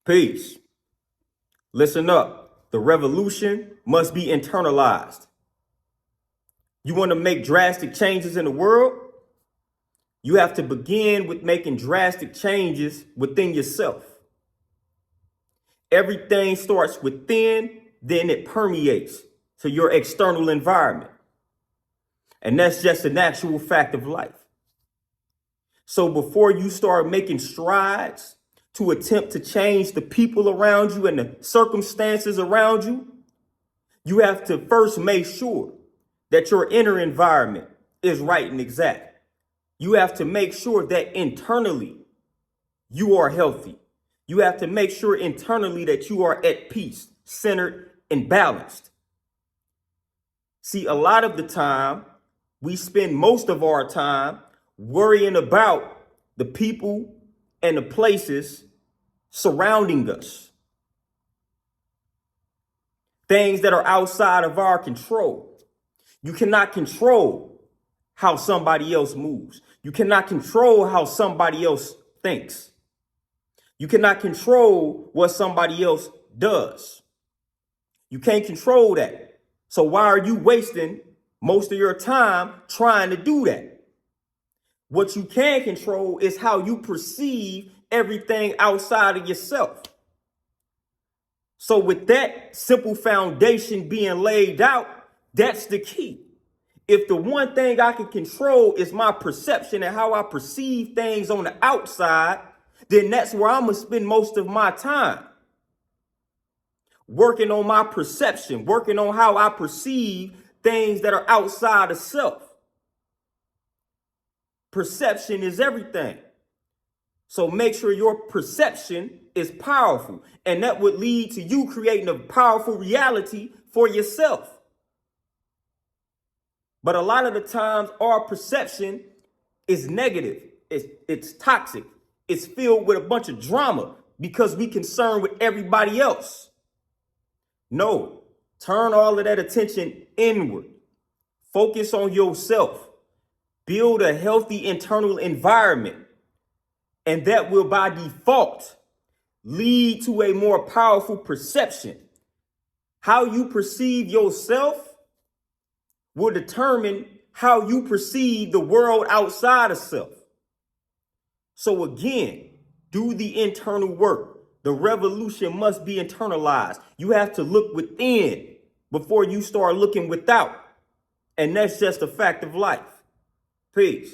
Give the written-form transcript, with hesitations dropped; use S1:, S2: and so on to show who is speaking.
S1: Peace. Listen up. The revolution must be internalized. You want to make drastic changes in the world? You have to begin with making drastic changes within yourself. Everything starts within, then it permeates to your external environment. And that's just an actual fact of life. So before you start making strides to attempt to change the people around you and the circumstances around you, you have to first make sure that your inner environment is right and exact. You have to make sure that internally you are healthy. You have to make sure internally that you are at peace, centered, and balanced. See, a lot of the time, we spend most of our time worrying about the people and the places surrounding us. Things that are outside of our control. You cannot control how somebody else moves. You cannot control how somebody else thinks. You cannot control what somebody else does. You can't control that. So why are you wasting most of your time trying to do that? What you can control is how you perceive everything outside of yourself. So with that simple foundation being laid out, that's the key. If the one thing I can control is my perception and how I perceive things on the outside, then that's where I'm going to spend most of my time. Working on my perception, working on how I perceive things that are outside of self. Perception is everything. So make sure your perception is powerful, and that would lead to you creating a powerful reality for yourself. But a lot of the times our perception is negative. It's toxic. It's filled with a bunch of drama because we concerned with everybody else. No, turn all of that attention inward. Focus on yourself. Build a healthy internal environment. And that will by default lead to a more powerful perception. How you perceive yourself will determine how you perceive the world outside of self. So again, do the internal work. The revolution must be internalized. You have to look within before you start looking without. And that's just a fact of life. Peace.